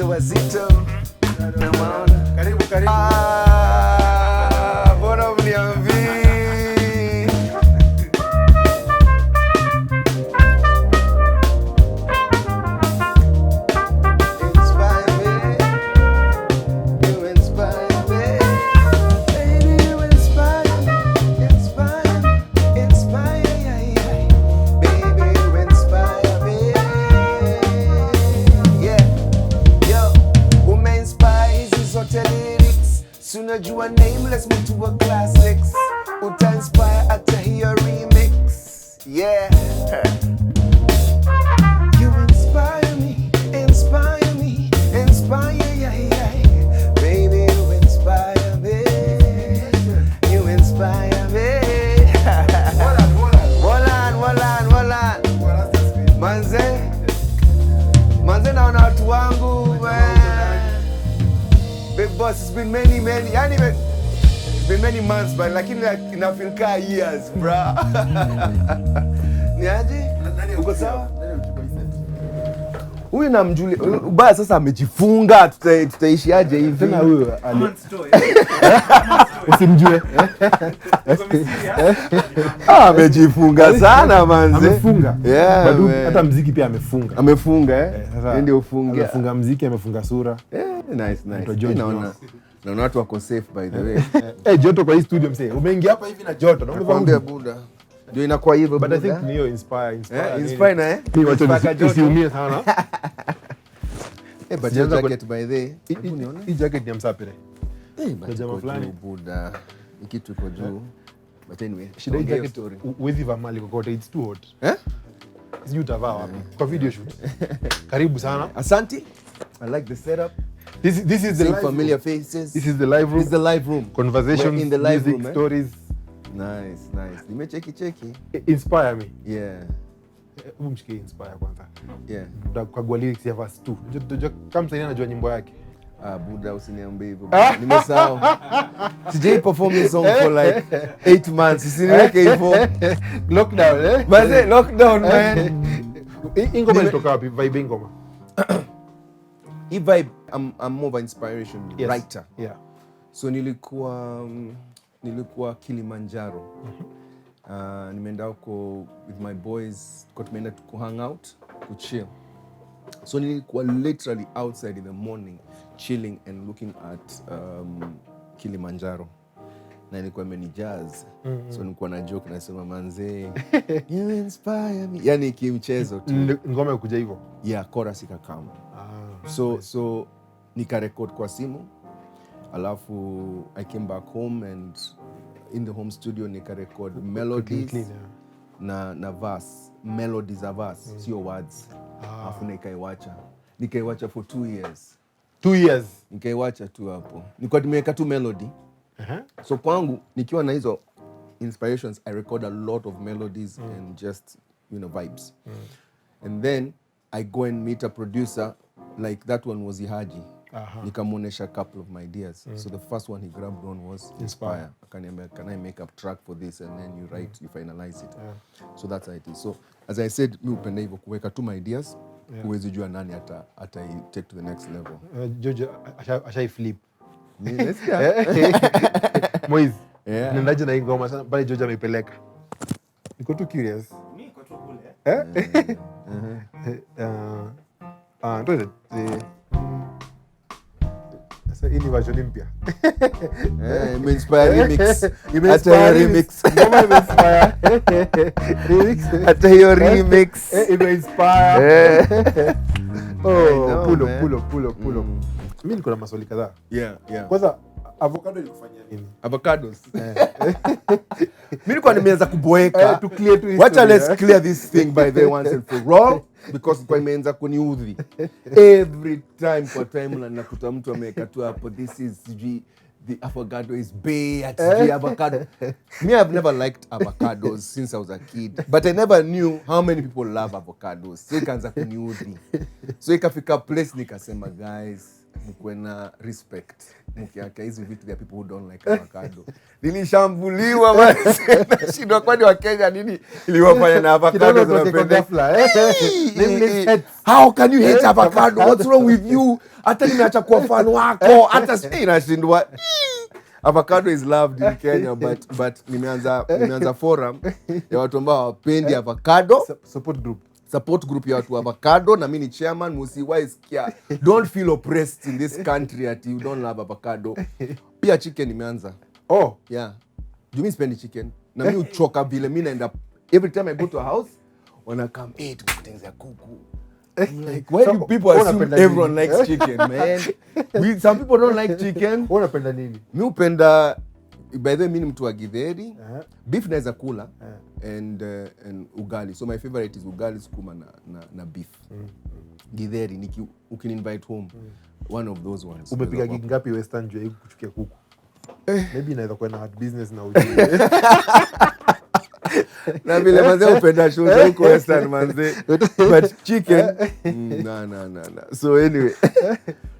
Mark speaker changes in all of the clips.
Speaker 1: wazito.
Speaker 2: Karibu.
Speaker 1: Bora mniambi. Unajua nameless mtu wa classics. Uta-inspire hata hiyo remix. Yeah. You inspire me. Baby, you inspire me. You inspire me. Volan. Manze naona watu wangu, Big boss, it's been many, it's been many months, but lakini inafeel ka years, bro. Ni aje? Uko sawa? Huyu namjuli, baya sasa amejifunga, tutaishi aje hivi?
Speaker 2: Tena huyu usimjue.
Speaker 1: Amejifunga sana manze.
Speaker 2: Amefunga.
Speaker 1: Yeah.
Speaker 2: Hata muziki pia amefunga.
Speaker 1: Amefunga ndio ufunge.
Speaker 2: Amefunga muziki, amefunga sura.
Speaker 1: Nice. Naona watu wako safe by the way.
Speaker 2: Joto kwa hii studio msee. Umeingia hapa hivi na joto. Na
Speaker 1: umevaa buda. Ndio inakuwa hivyo
Speaker 2: but I think ni hiyo inspire
Speaker 1: na
Speaker 2: Ni watu usiumie sana.
Speaker 1: But jacket by the way.
Speaker 2: Hii jacket ni msapire.
Speaker 1: Jamaa fulani buda. Kitu iko juu. But anyway,
Speaker 2: shida hii jacket uwezi vaa mali kokote, it's too hot. Sijui utavaa wapi kwa video shoot. Karibu sana.
Speaker 1: Asante. I like the setup.
Speaker 2: This is the
Speaker 1: familiar faces.
Speaker 2: This is the live room.
Speaker 1: This is the live room.
Speaker 2: Conversations
Speaker 1: in the live
Speaker 2: music,
Speaker 1: room.
Speaker 2: Stories.
Speaker 1: Nice. Nimecheki.
Speaker 2: Inspire me.
Speaker 1: Yeah.
Speaker 2: Mshike inspire kwanza.
Speaker 1: Yeah.
Speaker 2: Utakagua lyrics ya verse 2. Kama msanii anajua nyimbo yake.
Speaker 1: Buda usiniambie hivyo. Nimesahau. Sijai perform this song for like 8 months. Usiniweke hivyo.
Speaker 2: Lockdown,
Speaker 1: Baze lockdown man.
Speaker 2: Ingoma ilitoka wapi? Vibe ingoma.
Speaker 1: Hii vibe I'm more of an inspiration writer.
Speaker 2: Yeah.
Speaker 1: So nilikuwa Kilimanjaro. Nimeenda huko with my boys, tumeenda to hang out, to chill. So nilikuwa literally outside in the morning chilling and looking at Kilimanjaro. Na nilikuwa jazz. So nilikuwa na joke nasema manze you inspire me. Yani kimchezo tu.
Speaker 2: Ngoma ikuja hivyo.
Speaker 1: Yeah, chorus ikakam. So nikarecord kwa simu. Alafu I came back home and in the home studio nikarecord melodies na verse. Melodies are verse, sio words. Alafu nikaiwacha for 2 years.
Speaker 2: 2 years?
Speaker 1: Nikaiwacha tu hapo. Nilikuwa nimeweka tu melody. So kwangu nikiwa na hizo inspirations, I record a lot of melodies and just vibes. And then I go and meet a producer, like that one was Ihaji. Nikamuonesha a couple of my ideas. So the first one he grabbed on was Inspire. Can I make a track for this? And then you write, you finalize it. So that's how it is. So as I said, mi upenda hivyo kuweka tu my ideas. Huwezi jua nani hata take to the next level.
Speaker 2: Jojo ashai flip.
Speaker 1: Moiz.
Speaker 2: Nendaje na ingoma sana bali Jojo ameipeleka. Niko tu curious.
Speaker 3: Mimi niko tu kule.
Speaker 2: Sasa hii ni version mpya.
Speaker 1: Imeinspire remix.
Speaker 2: Imeinspire remix. Ngoma imeinspire. Remix.
Speaker 1: Hata hiyo remix.
Speaker 2: Imeinspire. Pull up. Mimi niko na maswali kadhaa.
Speaker 1: Yeah.
Speaker 2: Kwanza avocado ilikufanyia nini?
Speaker 1: Avocados. Mimi nilikuwa nimeanza kuboeka.
Speaker 2: To clear to
Speaker 1: let's clear this thing by the once and for all because kwa imeanza kuniudhi. Every time kwa timeline nakuta mtu ameweka tu hapo this is the avocado is bad avocado. Me, I've never liked avocados since I was a kid, but I never knew how many people love avocados. So ikaanza kuniudhi. So ikafika place nikasema guys, mkuwe na respect mkiaka hizi vitu vya people who don't like avocado. Nilishambuliwa basi. Nashindwa kwani wa Kenya nini iliwafanya na avocado zinapenda. How can you hate avocado? What's wrong with you? Hata nimeacha kuwa fan wako. Hata sisi nashindwa. Avocado is loved in Kenya but nimeanza forum ya watu ambao hawapendi avocado. Support group ya watu avocado na mimi ni chairman. Musiwahi sikia. Don't feel oppressed in this country that you don't love avocado. Pia chicken nimeanza.
Speaker 2: Oh,
Speaker 1: yeah. Do you spend chicken? Na mimi uchoka vile mimi naenda every time I go to a house wanna come eat kutengeneza kuku. I'm like, why do people assume everyone likes chicken, man? Some people don't like chicken.
Speaker 2: Unapenda nini?
Speaker 1: Mimi upenda, by the way mimi ni mtu wa githeri. Beef naweza kula and ugali. So my favorite is ugali sukuma na beef. Githeri ukininvite home. One of those ones.
Speaker 2: Umepiga gig ngapi Western juu ya kuchukia kuku? Maybe inaweza kuwa na hard business na ujue.
Speaker 1: Na vile manze upenda show za huko Western manze. But chicken no. So anyway,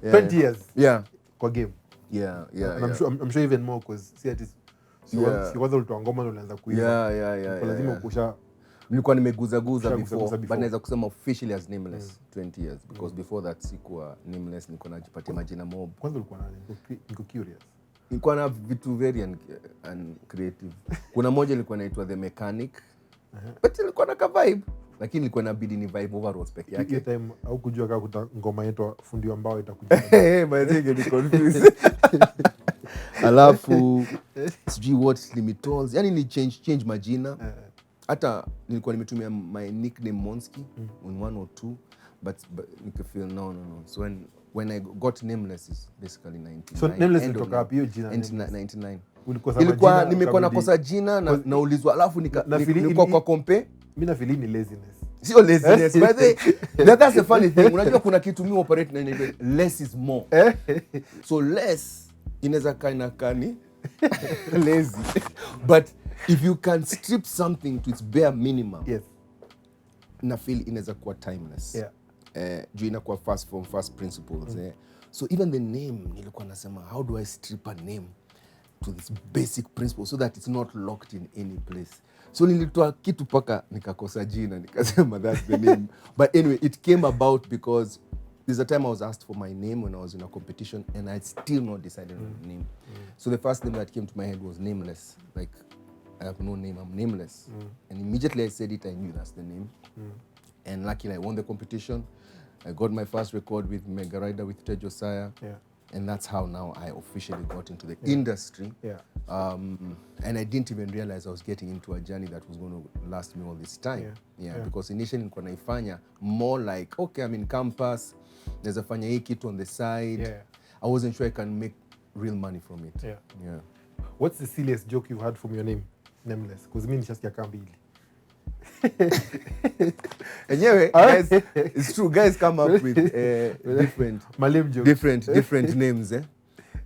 Speaker 2: 20 years.
Speaker 1: Yeah.
Speaker 2: Kwa game.
Speaker 1: Yeah.
Speaker 2: I'm sure even more because see at si kwanza ulitoa ngoma na unaanza kuimba.
Speaker 1: Yeah.
Speaker 2: Lazima ukusha
Speaker 1: nilikuwa nimeguza before but naweza kusema officially as Nameless 20 years because before that sikuwa Nameless, nilikuwa najipatia majina mob.
Speaker 2: Kwanza ulikuwa nani? Niko curious.
Speaker 1: Nilikuwa na vitu very and creative. Kuna moja ilikuwa inaitwa The Mechanic. But ilikuwa na ka vibe. Lakini ilikuwa inabidi ni vibe overalls peke yake.
Speaker 2: Hiyo time au kujua kama kuta ngoma yetu fundi wa mbao itakuja.
Speaker 1: My thing ni confused. Alafu sijui what limitals. Yaani ni change majina. Hata nilikuwa nimetumia my nickname Monski on 1 or 2 but nikafeel no. So when I got Nameless is basically 99.
Speaker 2: So Nameless ilitoka wapi hiyo jina?
Speaker 1: 99.
Speaker 2: Ilikuwa
Speaker 1: nimekuwa nakosa jina na naulizwa alafu nilikuwa kwa compare.
Speaker 2: Mimi na feeling ni laziness.
Speaker 1: Sio laziness by the way. That's the funny thing. Unajua kuna kitu mimi operate na less is more. So less inaweza kani lazy. But if you can strip something to its bare minimum.
Speaker 2: Yes.
Speaker 1: Na feel inaweza kuwa timeless.
Speaker 2: Yeah.
Speaker 1: Juu inakuwa first principles. So even the name nilikuwa nasema how do I strip a name to this basic principle so that it's not locked in any place. So nilitoa kitu paka nikakosa jina nikasema that's the name. But anyway it came about because there's a time I was asked for my name when I was in a competition and I still not decided on a name. So the first name that came to my head was Nameless. Like I have no name, I'm nameless. And immediately I said it, I knew that's the name. And luckily I won the competition. I got my first record with Mega Rider with Ted Josiah. Yeah. And that's how now I officially got into the industry. Yeah. And I didn't even realize I was getting into a journey that was going to last me all this time. Yeah. Because initially nilikuwa naifanya more like, okay, I'm in campus, naweza fanya hii kitu on the side. Yeah. I wasn't sure I can make real money from it. Yeah.
Speaker 2: What's the silliest joke you've had from your name, Nameless? Because mimi nishasikia kambili.
Speaker 1: Anyway, guys, it's true. Guys come up with different names.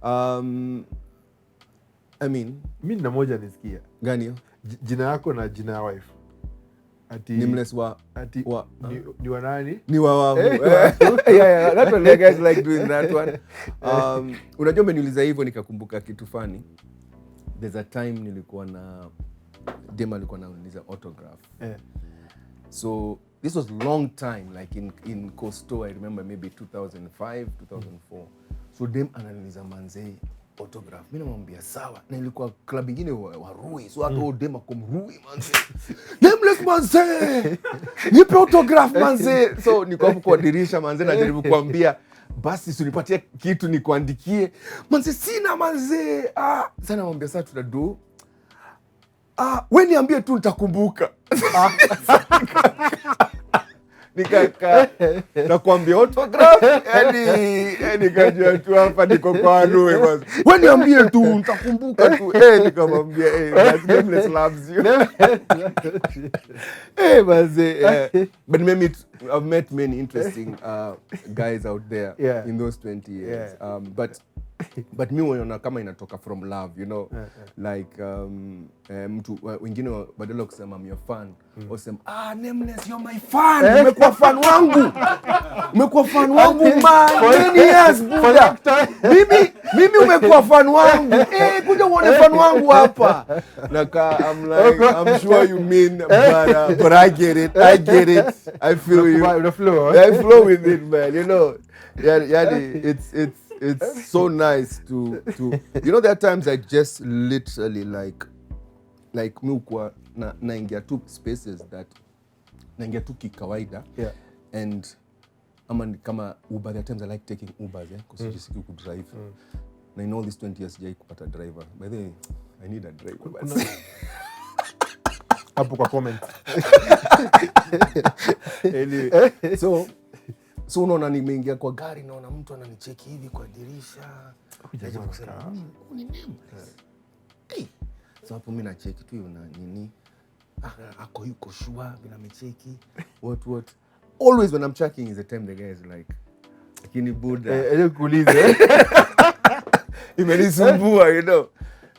Speaker 1: I mean,
Speaker 2: mimi na moja nisikia.
Speaker 1: Gani hiyo?
Speaker 2: Jina yako na jina ya wife. Ati
Speaker 1: Nameless
Speaker 2: ni wa nani?
Speaker 1: Ni wa wangu. Yeah, that one, guys like doing that one. Unajua umeniuliza hivyo nikakumbuka kitu funny. There's a time nilikuwa na dema alikuwa anauliza autograph. So this was long time like in Costo, I remember maybe 2005 2004. So dem anauliza manze autograph. Mimi namwambia sawa. Na ilikuwa club nyingine wa Rui. So hata dem akomrui manze. Nameless manze. Nipe autograph manze. So niko hapo kwa dirisha manze najaribu kuambia basi usinipatie kitu nikuandikie. Manze sina manze. Sana namwambia sasa tunadu. Wewe niambie tu nitakumbuka. Nikaka nakwambia autograph yani kajua tu hapa niko kwa Rui basi. Wewe niambie tu nitakumbuka tu. Nikamwambia Nameless loves you. But I've met many interesting guys out there in those 20 years. But But mi unaona kama inatoka from love, you know. Like mtu wengine badala kusema I'm your fan, wasema Nameless, you're my fan. Umekuwa fan wangu. Umekuwa fan wangu man. Yes, Buddha. Mimi umekuwa fan wangu. Kuja uone fan wangu hapa. Like I'm like I'm sure you mean but I get it. I feel you. I flow with it, man, you know. Yeah, it's so nice to you know, there are times I just literally like milkwa naingia tu spaces that naingia tu kikawaida, and kama Uber, there are times I like taking Ubers because sijisiki ku drive, na in all these 20 years jai kupata driver. By the way, I need a driver
Speaker 2: hapo kwa comment.
Speaker 1: Anyway, so unaona nimeingia kwa gari, naona mtu ananicheki hivi kwa dirisha. Unajua kusema ni Nameless. So hapo mimi nacheki tu na nini. Ako yuko sure bila mecheki. What? Always when I'm checking is the time the guy is like, lakini Buddha.
Speaker 2: Kuulize.
Speaker 1: Imenisumbua, you know.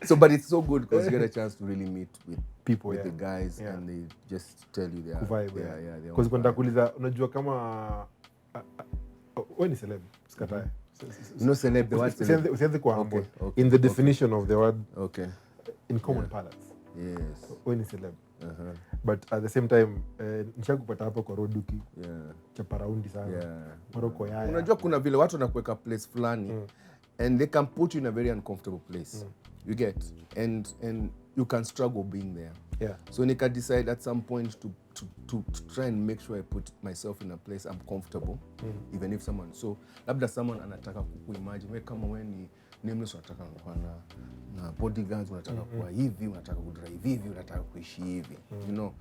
Speaker 1: So but it's so good because you get a chance to really meet with people, with the guys, and they just tell you their vibe. Yeah.
Speaker 2: Because kwenda kuuliza, unajua kama wewe ni celeb, sikatae.
Speaker 1: No celeb, the word celeb.
Speaker 2: Usianze kwa humble. In the definition of the word.
Speaker 1: Okay.
Speaker 2: In common parlance.
Speaker 1: Yes.
Speaker 2: Wewe ni celeb. But at the same time, nishakupata hapo kwa roduki. Chapa raundi sana. Moroko yaya.
Speaker 1: Unajua kuna vile watu wanakuweka place fulani and they can put you in a very uncomfortable place. You get, and you can struggle being there. So nika decide at some point to try and make sure I put myself in a place I'm comfortable, even if someone, so labda someone anataka kuimagine wewe kama wewe ni Nameless, unataka kuwa na bodyguards, unataka kuwa hivi, unataka kudrive hivi, unataka kuishi hivi, you know.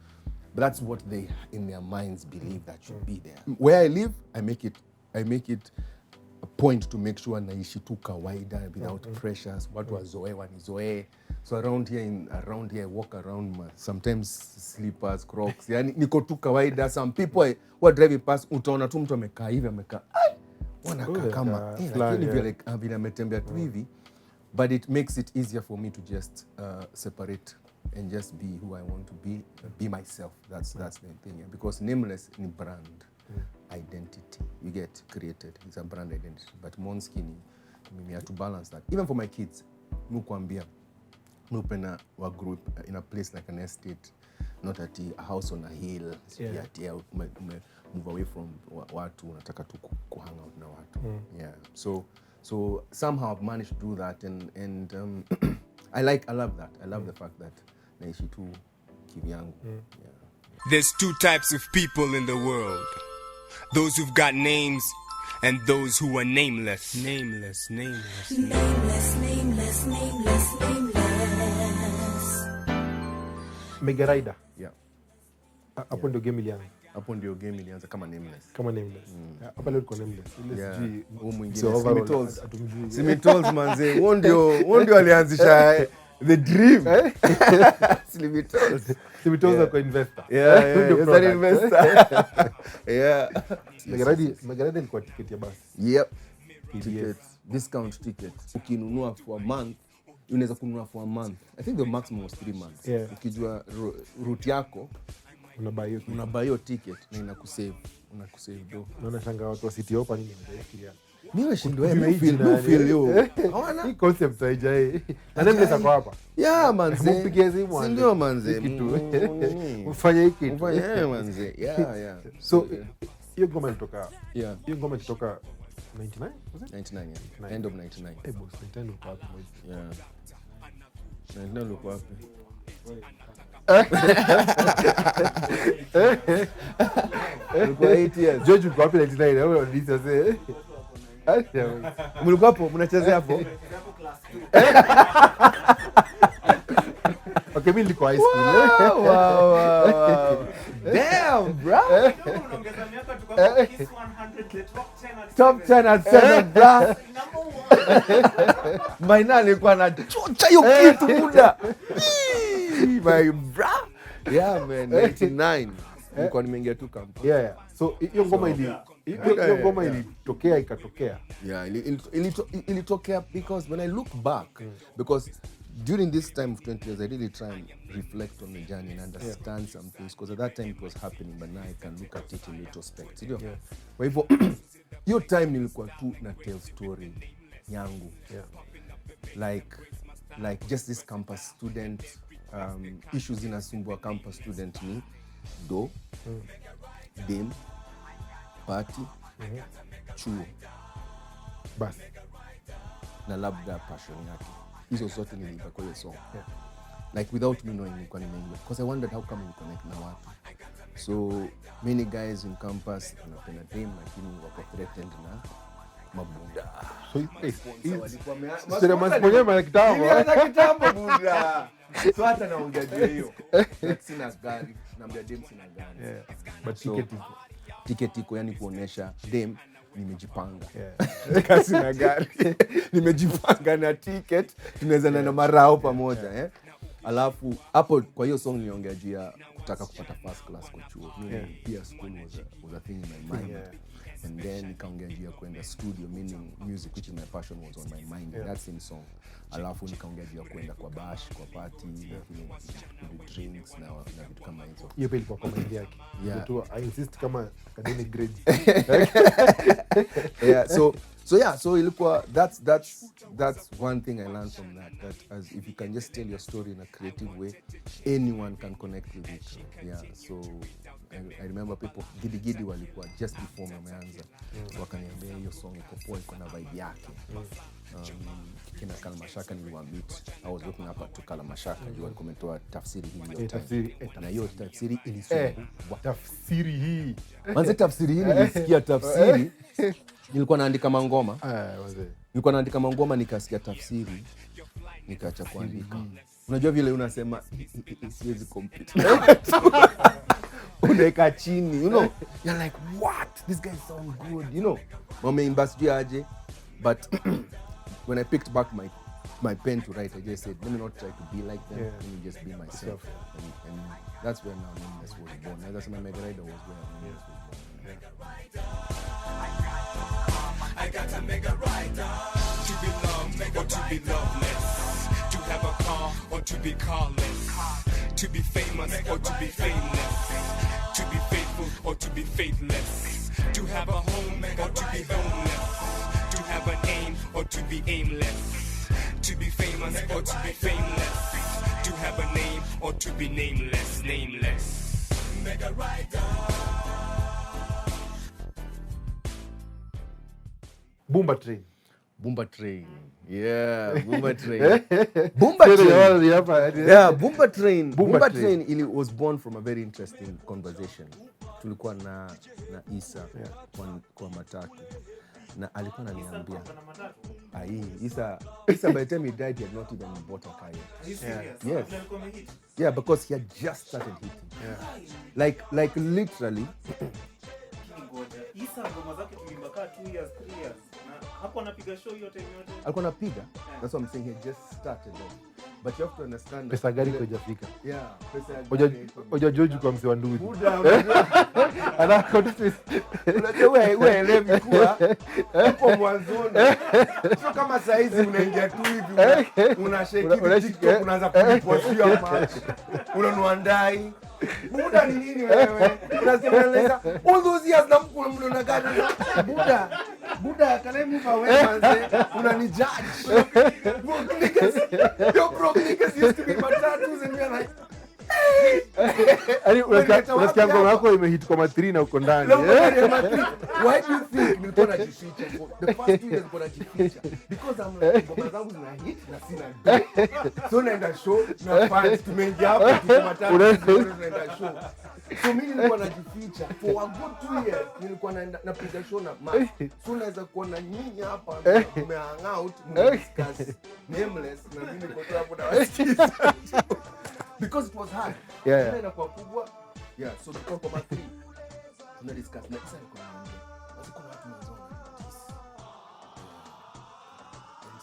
Speaker 1: But that's what they in their minds believe that should be there. Where I live, I make it a point to make sure naishi tu kawaida without pressures. Watu wazoe wanizoe. So around here I walk around sometimes slippers, Crocs. Yani niko tu kawaida. Some people who are driving past, utaona tu mtu amekaa hivi, wanakaa kama lakini vile ametembea tu hivi. But it makes it easier for me to just separate and just be who I want to be myself. That's the thing. Because Nameless ni brand identity. You get created. It's a brand identity. But Monskini, we have to balance that. Even for my kids, mukwambia, mupena wa group in a place like an estate, not at a house on a hill. Move away from watu, unataka tu kuhang out na watu. Yeah. So somehow I've managed to do that, and I love that. I love the fact that naishi tu kivyangu.
Speaker 4: There's two types of people in the world. Those who've got names and those who are nameless. Nameless.
Speaker 2: Mega Rider.
Speaker 1: Yeah.
Speaker 2: Hapo ndio game ilianza.
Speaker 1: Hapo ndio game ilianza kama Nameless.
Speaker 2: Hapa leo tuko Nameless.
Speaker 1: Huo mwingine Simitolls manze. Huo ndio alianzisha the dream. Simitolls kwa investor. Yeah, an investor. Yeah.
Speaker 2: Mega Rider ilikuwa ticket ya basi.
Speaker 1: Yep. Tickets, discount tickets. Ukinunua for a month, unaweza kununua for a month. I think the maximum was 3 months. Ukijua route yako, unabuy hiyo ticket na inakusave do.
Speaker 2: Naona shanga watu wa City Hopper nini wanafikiria.
Speaker 1: Mimi shindwe mimi feel yo.
Speaker 2: Hawana hii concept haija. Na Nameless ako hapa.
Speaker 1: Yeah manze.
Speaker 2: Mpigie simu
Speaker 1: anze. Ndio manze.
Speaker 2: Ufanye hiki.
Speaker 1: Ufanye manze. Yeah.
Speaker 2: So hiyo ngoma ilitoka.
Speaker 1: Yeah.
Speaker 2: Hiyo ngoma ilitoka 99 was it?
Speaker 1: 99, yeah. End of 99.
Speaker 2: Boss, 99 uko wapi mwezi?
Speaker 1: Yeah. 99 uko wapi? Ulikuwa 8 years.
Speaker 2: George uko wapi 99? Wewe unadisa sasa.
Speaker 1: Mlikuwa hapo mnachezea hapo?
Speaker 2: Okay, mimi nilikuwa high school.
Speaker 1: Wow. Damn, bro. Top 10 at 7, bro. Maina alikuwa na chocha hiyo kitu muda. My bro. Yeah man, 99. Nilikuwa nimeingia tu camp.
Speaker 2: Yeah. So hiyo ngoma hiyo ngoma ilitokea ikatokea.
Speaker 1: Yeah, ilitokea because when I look back, because during this time of 20 years, I really try and reflect on the journey and understand some things, because at that time it was happening, but now I can look at it in retrospect. Kwa hivyo, hiyo time nilikuwa tu na tell story yangu. Like just this campus student, issues inasumbua campus student ni do, dem, party, chuo.
Speaker 2: Basi.
Speaker 1: Na labda passion yake. Hizo zote niliimba kwa hiyo song. Like without me knowing nilikuwa nimeimba. Because I wondered how come you connect na watu. So many guys in campus wanapenda dem lakini wako threatened na mabuda.
Speaker 2: So mwenyewe
Speaker 1: kitambo buda. So hata naongea juu hiyo. Sina gari, naambia dem sina gari.
Speaker 2: But
Speaker 1: ticket iko yani kuonesha dem nimejipanga. Kasi na gari. Nimejipanga na ticket. Tunaweza na marao pamoja. Alafu hapo kwa hiyo song niongea juu ya kutaka kupata first class kwa chuo. Pia school was a thing in my mind. And then nikaongea juu ya kwenda studio, meaning music, which is my passion, was on my mind. That's in song. Alafu nikaongea juu ya kwenda kwa bash, kwa party, drinks na vitu kama hizo.
Speaker 2: Hiyo pia ilikuwa comment yake. I insist kama academic grades.
Speaker 1: So ilikuwa that's one thing I learned from that as if you can just tell your story in a creative way, anyone can connect with it. So I remember people gidi walikuwa just before wameanza wakaniambia hiyo song iko poa, iko na vibe yake. Kina Kalmashaka niliwaambit, I was looking up to Kalmashaka juu alikometoa tafsiri hii na hiyo tafsiri ilisumbua.
Speaker 2: Tafsiri hii
Speaker 1: manze, tafsiri hii nilisikia tafsiri nilikuwa naandika mangoma. Nilikuwa naandika mangoma nikasikia tafsiri nikaacha kuandika. Unajua vile unasema siwezi compete. Unaweka chini, you know. You're like, what? This guy sounds good, you know. Wameimba sijui aje. But when I picked back my pen to write, I just said, let me not try to be like them. Let me just be myself. And that's where now Nameless was born. That's when Mega Rider was where Nameless was born.
Speaker 4: I got a mega rider to be loved or to be loveless, to have a car or to be carless, to be famous or to be famous, to be faithful or to be faithless, to have a home or to be homeless, to have an aim or to be aimless, to be famous or to be fameless, to have a name or to be nameless. Mega rider.
Speaker 2: Boomba Train.
Speaker 1: Boomba Train. Yeah, Boomba Train. Boomba Train. Yeah, Boomba Train. Boomba Train was born from a very interesting conversation. Tulikuwa na Isa kwa matatu. Na alikuwa ananiambia, Isa by the time he died, he had not even bought a car yet. Yes. Yeah, because he had just started hitting. Like literally.
Speaker 3: Isa ngoma zake tulimba kaa 2 years, 3 years. Na hapo anapiga show yote yote.
Speaker 1: Alikuwa anapiga. That's what I'm saying, he just started off. But you have to understand.
Speaker 2: Pesa gari kwa Jafika.
Speaker 1: Yeah, pesa gari.
Speaker 2: Oja George kwa mse wa Ndudi.
Speaker 1: Buda. Unajua wewe elevi kuwa hapo mwanzoni. Sio kama saa hizi unaingia tu hivi unashake TikTok unaanza kujipostia macho. Unanwandai. Buda ni nini wewe? Unasema all those years na mkuu mnaona gani? Buda can I move away manze? Unanijudge. Your broke niggas used to be my tattoos and we're like
Speaker 2: unasikia ngoma yako imehit kwa matri na uko ndani.
Speaker 1: Why do you think nilikuwa najificha? The first 2 years nilikuwa najificha because I'm like ngoma zangu zina hit na sina do. So naenda show na fans tumeingia hapo kwa matatu naenda show. So mimi nilikuwa najificha for a good 2 years. Nilikuwa napiga show na mask. So naweza kuona nyinyi hapa tumehang out discuss Nameless na mimi niko hapo na wasikiza. Because it was hard.
Speaker 2: Yeah.
Speaker 1: Inakuwa kubwa. Yeah, so tuko kwa matri. Tuna discuss next time kwa nini. Basi kuna watu mwanzo.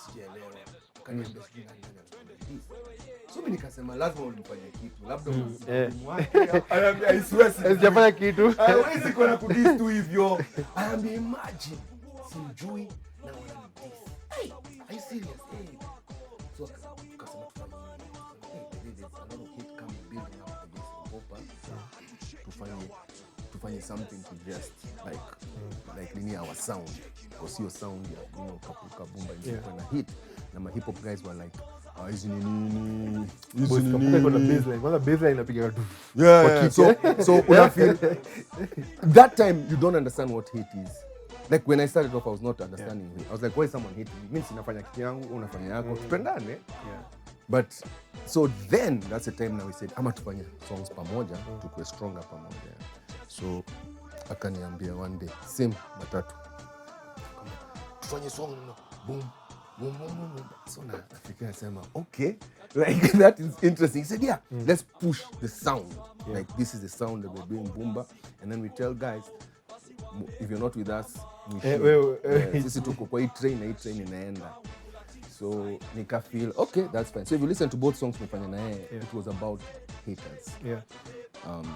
Speaker 1: Sijaelewa. Kaniambia sijui nani. So mimi nikasema lazima ulifanya kitu. Labda
Speaker 2: Anaambia I swear sijafanya kitu.
Speaker 1: Hawezi kuna kudis tu hivyo. Anaambia imagine simjui na wana this. Hey, are you serious? Hey. So tukasema tufanye nini? There's a lot of hate coming building up against Ogopa. Tufanye something to just like nini our sound. Because your sound ya Kapuka Bumba ilikuwa na hit. Na ma hip hop guys were like hizi nini
Speaker 2: kwanza baseline inapiga tu.
Speaker 1: Yeah. So una feel that time you don't understand what hate is. Like when I started off I was not understanding it. I was like, why is someone hating me? Mimi sinafanya kitu yangu, unafanya yako. Tupendane. Yeah. But so then that's the time now we said ama tufanye songs pamoja, tukue stronger pamoja. So akaniambia one day same matatu. Tufanye song boom. So now Africa sema okay, like that is interesting. He said yeah, let's push the sound. Like this is the sound that we're doing Boomba, and then we tell guys if you're not with us sisi tuko kwa hii train na hii train inaenda. So nika feel okay, that's fine. So if you listen to both songs tumefanya na yeye, it was about haters.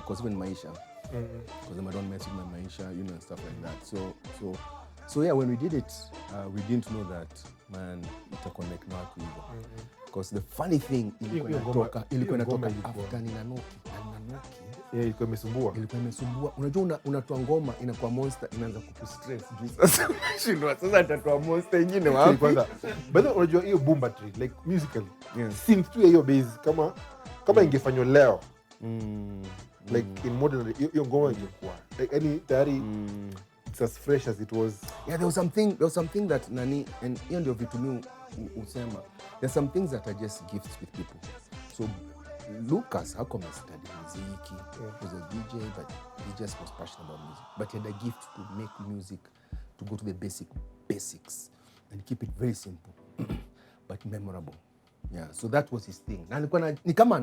Speaker 1: Because even Maisha, because I don't mess with my Maisha, and stuff like that. So yeah, when we did it, we didn't know that man ita-connect na watu hivyo. Because the funny thing ilikuwa inatoka after Ninanoki.
Speaker 2: Ilikuwa
Speaker 1: imesumbua. Unajua unatoa ngoma inakuwa monster, inaanza kukustress juu sasa unashindwa sasa atatoa monster nyingine wapi
Speaker 2: kwanza. But unajua hiyo Boomba tree like musically. Since tu hiyo base kama ingefanywa leo. Like in modern hiyo ngoma ingekuwa like any tayari it's as fresh as it was.
Speaker 1: Yeah, there was something that nani, and hiyo ndio vitu mimi usema. There's some things that are just gifts with people. So Lucas, how come he studied music? He was a DJ, but he just was passionate about music. But he had a gift to make music, to go to the basics, and keep it very simple, but memorable. Yeah, so that was his thing. Na alikuwa ni kama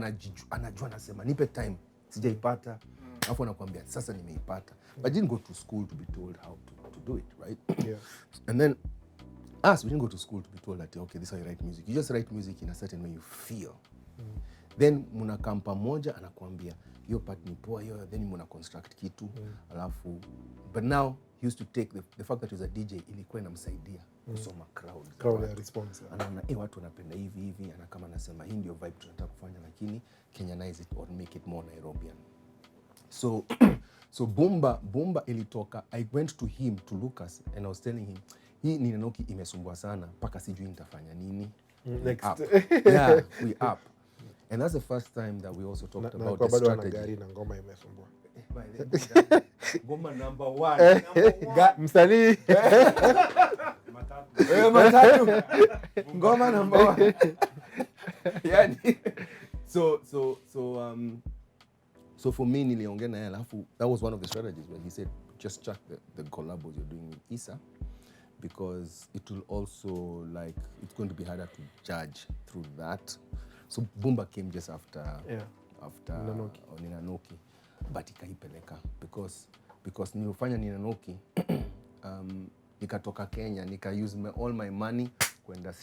Speaker 1: anajua nasema nipe time, sijaipata. Alafu anakuambia sasa nimeipata. But I didn't go to school to be told how to do it, right?
Speaker 2: Yeah.
Speaker 1: And then we didn't go to school to be told that okay, this is how you write music. You just write music in a certain way you feel. Then mnakaa pamoja anakuambia hiyo part ni poa hiyo, then mna construct kitu alafu but now he used to take the fact that he was a DJ ilikuwa inamsaidia kusoma crowd
Speaker 2: response.
Speaker 1: Anaona watu wanapenda hivi ana kama anasema hii ndio vibe tunataka kufanya lakini Kenyanize it or make it more Nairobian. So Boomba ilitoka. I went to him, to Lucas, and I was telling him hii Ninanoki imesumbua sana mpaka sijui nitafanya nini.
Speaker 2: Next.
Speaker 1: Yeah, we up. And that's the first time that we also talked about the strategy.
Speaker 2: Gari na ngoma imesumbua.
Speaker 1: Ngoma number 1.
Speaker 2: Msanii.
Speaker 1: Matatu. Ngoma number 1. Yani. So for me niliongea na yeye alafu that was one of the strategies where he said just check the collabos you're doing with Issa because it will also like it's going to be harder to judge through that. So Boomba came just after Ninanoki, but ikaipeleka because nilifanya Ninanoki nikatoka Kenya nika use all my money kwenda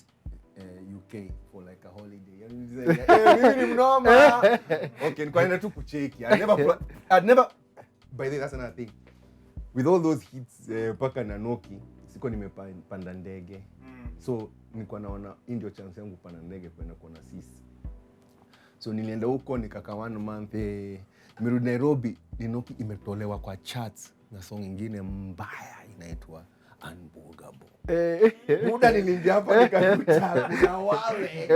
Speaker 1: UK for like a holiday. Mimi ni mnoma. Okay, nikaenda tu kucheki. I'd never by the way that's another thing. With all those hits paka Nanoki, siko nimepanda ndege. So nilikuwa naona ndio chance yangu kupanda ndege kwenda kuona sisi. So nilienda huko nikakaa 1 month nimerudi Nairobi, Ninanoki imetolewa kwa charts na song nyingine mbaya inaitwa Unbogable. Muda niliingia hapa nikakuta kuna wale.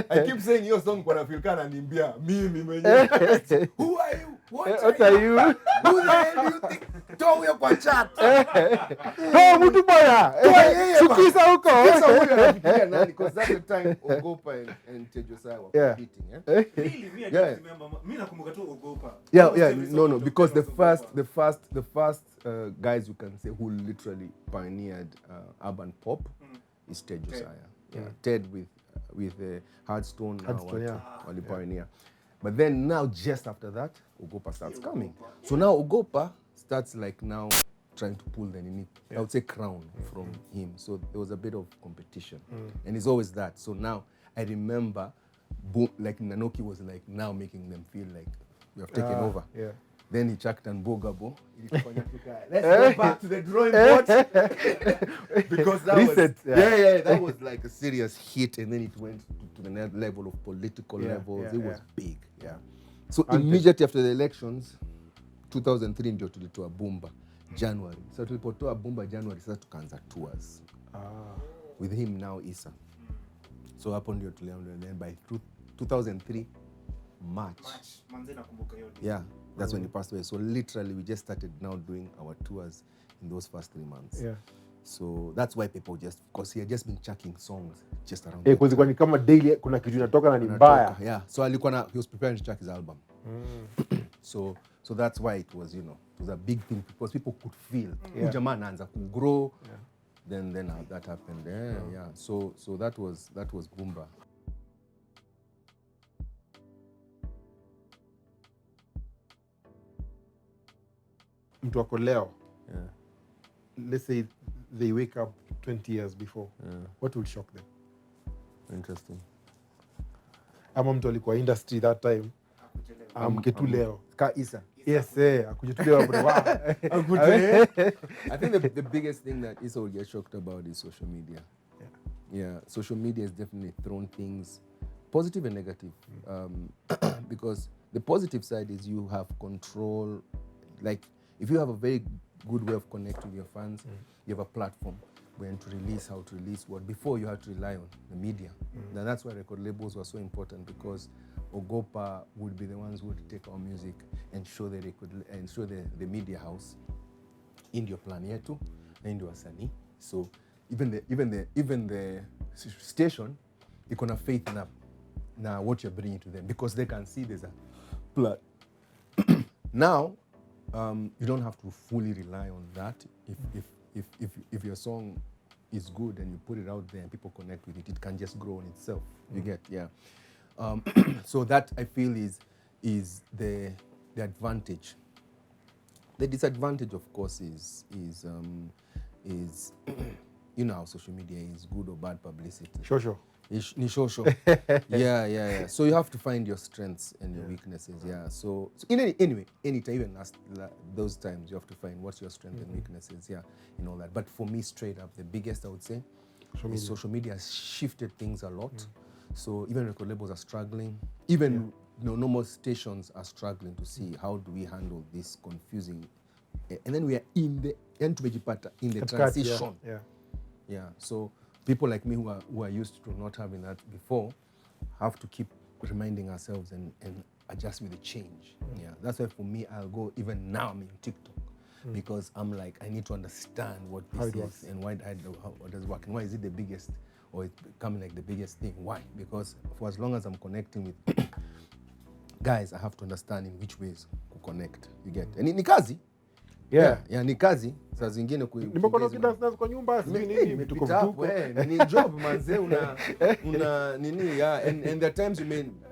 Speaker 1: I keep saying your song kwa feel kana niambia mimi mwenyewe. Who are you? What are you? Who the hell do you think? Toa kwa chat.
Speaker 2: Mtu baya. Sukisa huko.
Speaker 1: Sasa huyo anafikiria nani because that the time Ogopa and Tejosai were competing,
Speaker 3: Mimi nakumbuka tu Ogopa.
Speaker 1: Yeah, no, because the first guys you can say who literally pioneered urban pop is Ted Josiah. Ted with Hardstone now pioneer. But then now just after that Ogopa starts coming. So now Ogopa starts like now trying to pull the I would say crown from him. So there was a bit of competition. And it's always that. So now I remember boom, like Nanoki was like now making them feel like we have taken over.
Speaker 2: Yeah.
Speaker 1: Then he chucked and Bogabo. Let's go back to the drawing board. Because that
Speaker 2: Reset,
Speaker 1: was that was like a serious hit, and then it went to the next level of political levels. It was big, So immediately after the elections, 2003 ndio tulitoa Bumba January. So tulipotoa Bumba January, sasa tukaanza tours. With him now Isa. So hapo ndio tulianza, then by 2003 March.
Speaker 3: Manze nakumbuka hiyo.
Speaker 1: Yeah, that's when he passed away. So literally we just started now doing our tours in those first 3 months.
Speaker 2: Yeah.
Speaker 1: So that's why people just, because he had just been chucking songs just around.
Speaker 2: Kwa ni kama daily kuna kitu inatoka na ni mbaya.
Speaker 1: Yeah. So he was preparing to chuck his album. So that's why it was, it was a big thing because people could feel jamaa anaanza ku grow. Then that happened. Yeah. So that was Bumba.
Speaker 2: Mtu wako leo. Let's say they wake up 20 years before. What will shock them?
Speaker 1: Interesting.
Speaker 2: Ama mtu alikuwa industry that time. Amketu leo.
Speaker 1: Ka Isa.
Speaker 2: Yes, akujetu leo bro.
Speaker 1: I think the biggest thing that Isa will get shocked about is social media. Yeah, social media has definitely thrown things positive and negative. Because the positive side is you have control. Like, if you have a very good way of connecting with your fans, you have a platform when to release, how to release what. Before, you had to rely on the media. And that's why record labels were so important, because Ogopa would be the ones who would take our music and show the media house ndio plan yetu na ndio wasanii. So even the station iko na faith na what you're bringing to them, because they can see there's a plan. Now you don't have to fully rely on that. If your song is good and you put it out there and people connect with it, it can just grow on itself. You get, so that I feel is the advantage. The disadvantage, of course, is how social media is, good or bad publicity.
Speaker 2: Sure.
Speaker 1: Ni shosho. Yeah. So you have to find your strengths and your weaknesses. Yeah. So anyway, anytime, even those times, you have to find what's your strength and weaknesses. Yeah, and all that. But for me, straight up, the biggest I would say is social media has shifted things a lot. So even record labels are struggling. Even normal stations are struggling to see how do we handle this confusing. And then we are in the transition. Yeah. So people like me who are used to not having that before have to keep reminding ourselves and adjust with the change. Yeah, that's why for me, I'll go, even now I'm in TikTok, because I'm like, I need to understand what this is and how does it work, and why is it the biggest, or it's becoming like the biggest thing. Why? Because for as long as I'm connecting with guys, I have to understand in which ways to connect. You get? And ni kazi. Yeah, ni kazi. Saa zingine
Speaker 2: nimekuwa dance kwa nyumba nini tuko vituko.
Speaker 1: Ni job manze una nini, and there are times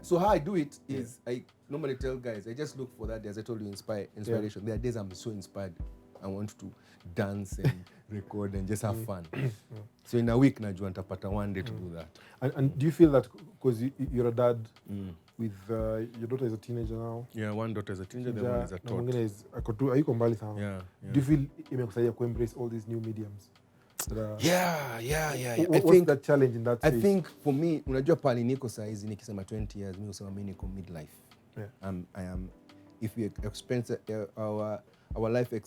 Speaker 1: so how I do it is I normally tell guys, I just look for that, as I told you, inspiration. There are days I'm so inspired, I want to dance and record and just have fun. So in a week najua nitapata one day to do that.
Speaker 2: And do you feel that because you're a dad with your daughter is a teenager now?
Speaker 1: Yeah, one daughter is a teenager, the one is a tot.
Speaker 2: Mwingine is hayuko mbali sana.
Speaker 1: Yeah.
Speaker 2: Do you feel imekusaidia ku embrace all these new mediums?
Speaker 1: Yeah.
Speaker 2: What's the challenge in that space?
Speaker 1: I think for me, unajua pali niko saa hizi nikisema 20 years, mimi usema mimi niko midlife. I am, if we expense our life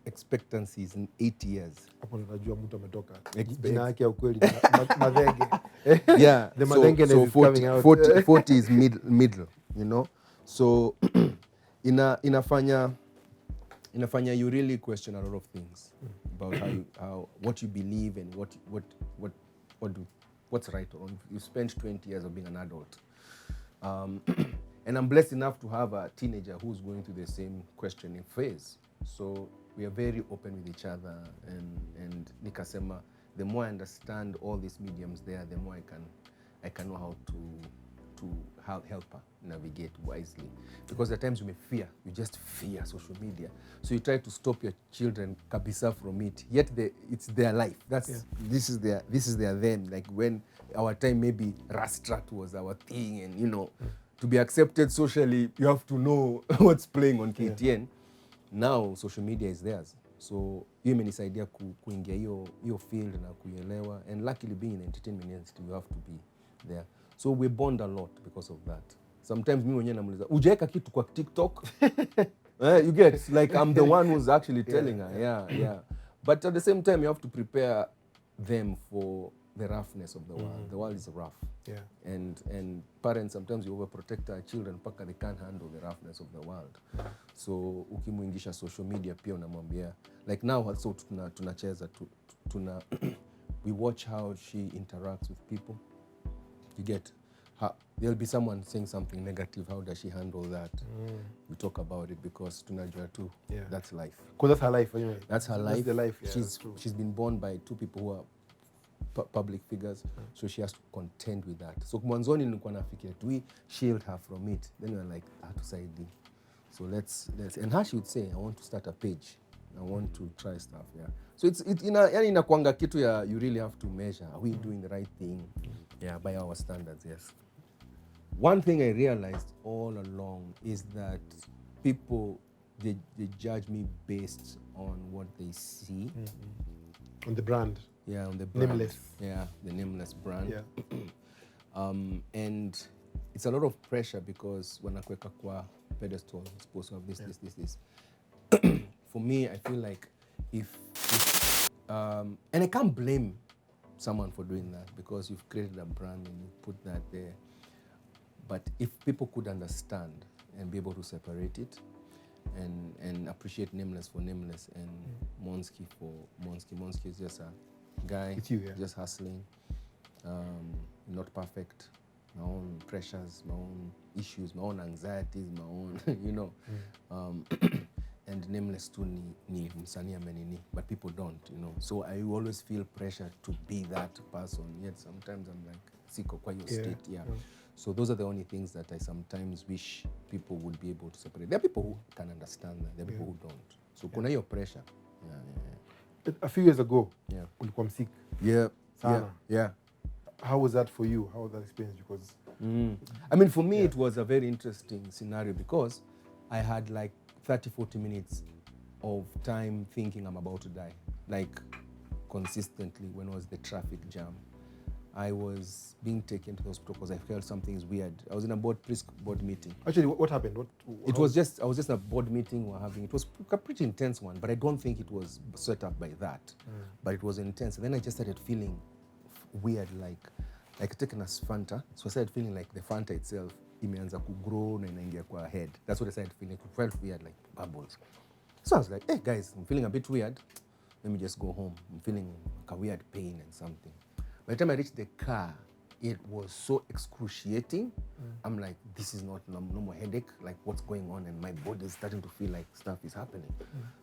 Speaker 1: expectancy is in 80 years.
Speaker 2: Hapo unajua mtu ametoka. Jina yake ya ukweli Madhenge.
Speaker 1: Yeah,
Speaker 2: the Madhenge is coming out.
Speaker 1: 40 is middle, So inafanya you really question a lot of things about what you believe and what's right or wrong. You spent 20 years of being an adult. And I'm blessed enough to have a teenager who's going through the same questioning phase. So we are very open with each other, and nikasema, the more I understand all these mediums there, the more I can know how to to help her navigate wisely. Because at times you may fear, you just fear social media. So you try to stop your children kabisa from it, yet it's their life. This is their them. Like when our time, maybe Rastrat was our thing, and you know, to be accepted socially, you have to know what's playing on KTN. Now social media is theirs. So hiyo imenisaidia kuingia hiyo field na kuielewa, and luckily being in entertainment industry, you have to be there. So we bond a lot because of that. Sometimes mimi mwenyewe namuuliza, "Ujaweka kitu kwa TikTok?" You get, like I'm the one who's actually telling her. Yeah. But at the same time, you have to prepare them for the roughness of the world. The world is rough.
Speaker 2: Yeah.
Speaker 1: And parents, sometimes you overprotect our children mpaka they can't handle the roughness of the world. So ukimuingisha social media pia unamwambia, like now also tunacheza we watch how she interacts with people. You get, there'll be someone saying something negative, how does she handle that? We talk about it because tunajua too, that's life.
Speaker 2: Because that's her life anyway.
Speaker 1: That's her life.
Speaker 2: That's the life,
Speaker 1: She's been born by two people who are public figures, so she has to contend with that. So mwanzoni nilikuwa nafikiria, do we shield her from it? Then we're like, hatusaidii. So let's and her she would say, I want to start a page. I want to try stuff, So it's yani inakuanga kitu ya, you really have to measure, are we doing the right thing? By our standards, yes. One thing I realized all along is that people, they judge me based on what they see.
Speaker 2: On the brand.
Speaker 1: Yeah, on the brand.
Speaker 2: Nameless.
Speaker 1: Yeah, the Nameless brand.
Speaker 2: Yeah.
Speaker 1: And it's a lot of pressure because when nakuweka kwa pedestal, I'm supposed to have this. For me, I feel like if and I can't blame someone for doing that because you've created a brand and you put that there. But if people could understand and be able to separate it and appreciate Nameless for Nameless and Monsky for Monsky. Monsky is just a guy, just hustling, not perfect, my own pressures, my own issues, my own anxieties, my own, you know. And Nameless too ni msanii amenini, but people don't, you know. So I always feel pressure to be that person, yet sometimes I'm like, siko kwa your state, So those are the only things that I sometimes wish people would be able to separate. There are people who can understand that, there are people who don't. So kuna hiyo pressure.
Speaker 2: A few years ago, ulikuwa msik.
Speaker 1: Yeah.
Speaker 2: How was that for you? How was that experience? Because
Speaker 1: I mean, for me, it was a very interesting scenario because I had like 30-40 minutes of time thinking I'm about to die, like consistently when was the traffic jam. I was being taken to the hospital because I felt something's weird. I was in a board meeting.
Speaker 2: Actually, what happened?
Speaker 1: I was just in a board meeting we're having. It was a pretty intense one, but I don't think it was set up by that. But it was intense. And then I just started feeling weird, like taking a Fanta. So I started feeling like the Fanta itself imeanza kugrow na inaingia kwa head. That's what I started feeling. It felt weird, like bubbles. So I was like, hey guys, I'm feeling a bit weird. Let me just go home. I'm feeling like a weird pain and something. By the time I reached the car, it was so excruciating. I'm like, this is not normal headache. Like, what's going on? And my body is starting to feel like stuff is happening.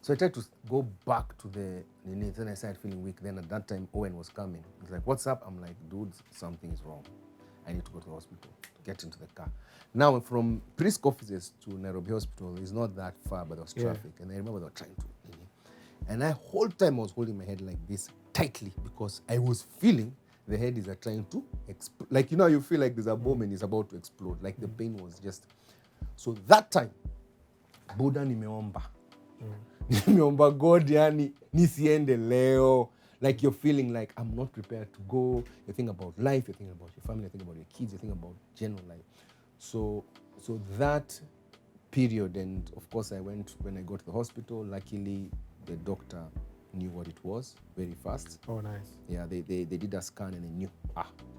Speaker 1: So I tried to go back to the unit. Then I started feeling weak. Then at that time, Owen was coming. He's like, what's up? I'm like, dude, something is wrong. I need to go to the hospital to get into the car. Now, from Prisk offices to Nairobi Hospital is not that far, but there was traffic. And I remember they were trying to... And the whole time I was holding my head like this tightly because I was feeling the head is trying to explode. Like, you know, you feel like there's a bomb and it's about to explode. Like the pain was just... So that time, Buddha nimeomba. Nimeomba God, yani, nisiende leo. Like you're feeling like I'm not prepared to go. You think about life, you think about your family, you think about your kids, you think about general life. So that period, and of course I went, when I got to the hospital, luckily the doctor knew what it was very fast.
Speaker 2: Oh, nice.
Speaker 1: Yeah, they did a scan and they knew,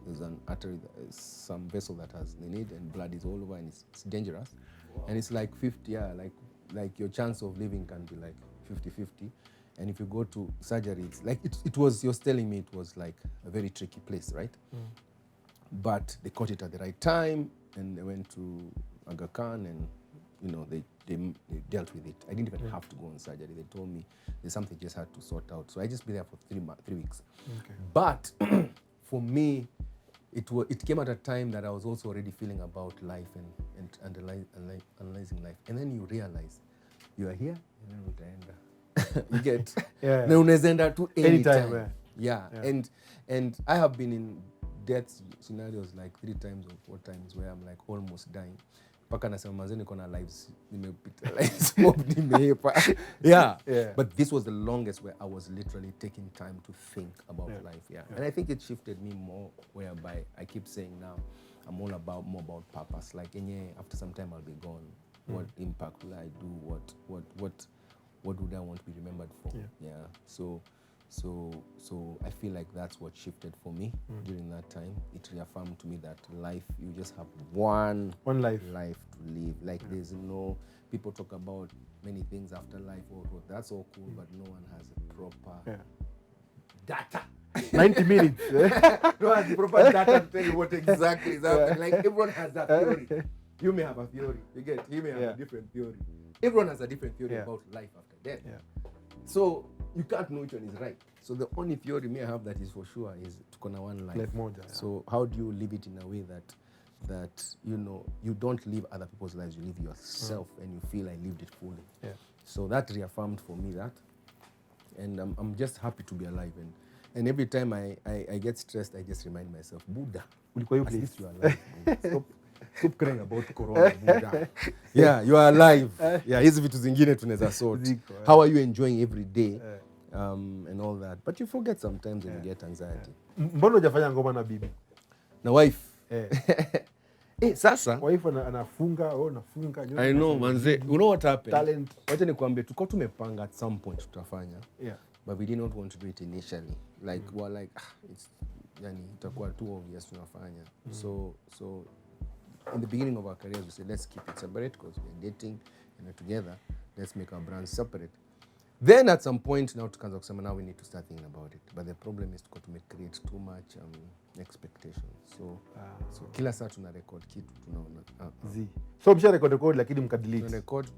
Speaker 1: there's an artery, some vessel that has the need and blood is all over and it's dangerous. Wow. And it's like 50, like your chance of living can be like 50-50. And if you go to surgery, it's like, it was, you're telling me it was like a very tricky place, right? But they caught it at the right time and they went to Aga Khan and, you know, they dealt with it. I didn't even have to go on surgery. They told me there's something just had to sort out. So I just be there for 3 weeks. Okay. But for me, it came at a time that I was also already feeling about life and analyzing life. And then you realize you are here and then utaenda. You get?
Speaker 2: Yeah.
Speaker 1: Na unaweza enda to
Speaker 2: Anytime.
Speaker 1: Yeah. And I have been in death scenarios like 3 times or 4 times where I'm like almost dying. Paka nasema manze niko na lives nimepita lives mob nimehepa. Yeah. But this was the longest where I was literally taking time to think about life. Yeah. And I think it shifted me more whereby I keep saying now I'm all about more about purpose. Like after some time I'll be gone. What impact will I do? What would I want to be remembered for? Yeah. So I feel like that's what shifted for me during that time. It reaffirmed to me that life, you just have one life to live. Like there's no, people talk about many things after life, that's all cool, but no one has a proper data.
Speaker 2: 90 minutes.
Speaker 1: No one has a proper data to tell you what exactly is happening. Like everyone has that theory. You may have a theory. You get? He may have a different theory. Everyone has a different theory about life after death. So you can't know which one is right. So the only theory may have that is for sure is tukona one life. So how do you live it in a way that you know you don't live other people's lives, you live yourself and you feel I lived it fully. So that reaffirmed for me that, and I'm just happy to be alive. And every time I get stressed, I just remind myself, Buddha, at least you are alive. Stop crying about corona, Buddha. Yeah, you are alive. Yeah, hizi vitu zingine tunaweza sort. How are you enjoying every day? And all that. But you forget sometimes when you get anxiety.
Speaker 2: Mbona hujafanya ngoma na bibi?
Speaker 1: Na wife. Sasa
Speaker 2: Wife anafunga, nafunga.
Speaker 1: I know manze. You know what happened?
Speaker 2: Talent.
Speaker 1: Wacha nikwambie tuko tumepanga at some point tutafanya. But we did not want to do it initially. Like we're like it's itakuwa too obvious tunafanya. So in the beginning of our careers we said let's keep it separate because we're dating and we're together. Let's make our brands separate. Then at some point now tukaanza kusema now we need to start thinking about it. But the problem is to create too much expectations. So kila saa tuna record kitu tunaona.
Speaker 2: So msha record lakini mkadelete.
Speaker 1: Tuna record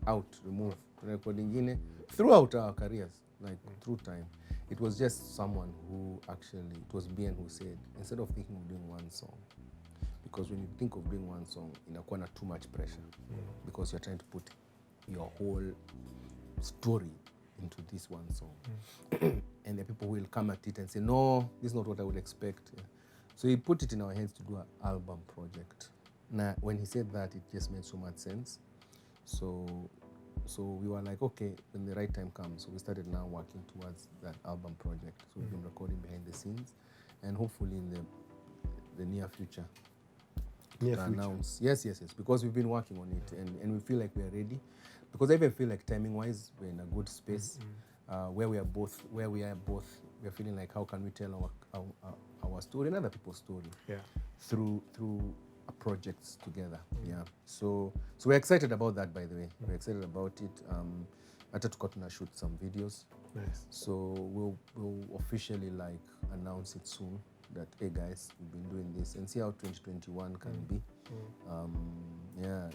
Speaker 1: out, remove. Tuna record ingine throughout our careers, like through time. It was just someone who actually, it was Ben who said, instead of thinking of doing one song, because when you think of doing one song, inakuwa na too much pressure because you're trying to put your whole story into this one song. And the people will come at it and say, no, this is not what I would expect. So he put it in our hands to do an album project. Now, when he said that, it just made so much sense. So we were like, okay, when the right time comes. So we started now working towards that album project. So we've been recording behind the scenes. And hopefully in the near future, announce. Yes, because we've been working on it and we feel like we are ready. Because I even feel like timing-wise, we're in a good space where we are both, we're feeling like how can we tell our story and other people's story through projects together. So we're excited about that, by the way. We're excited about it. Hata tuko tuna shoot some videos.
Speaker 2: Nice.
Speaker 1: So we'll officially like announce it soon. That hey guys, we've been doing this and see how 2021 can be.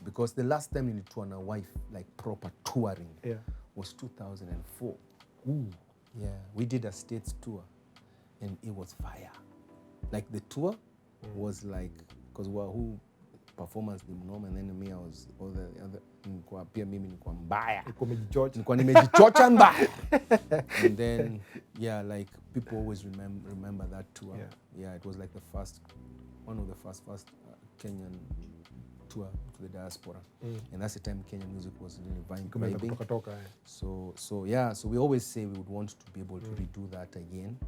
Speaker 1: Because the last time we toured a wife like proper touring was 2004. We did a States tour and it was fire. Like the tour was like, because who performance ni mnoma and then me I was all the other nilikuwa pia mimi nilikuwa mbaya. Nilikuwa nimejichocha mbaya. And then like people always remember that tour. It was like one of the first Kenyan tour to the diaspora. And that's the time Kenyan music was really vibing. So we always say we would want to be able to redo that again.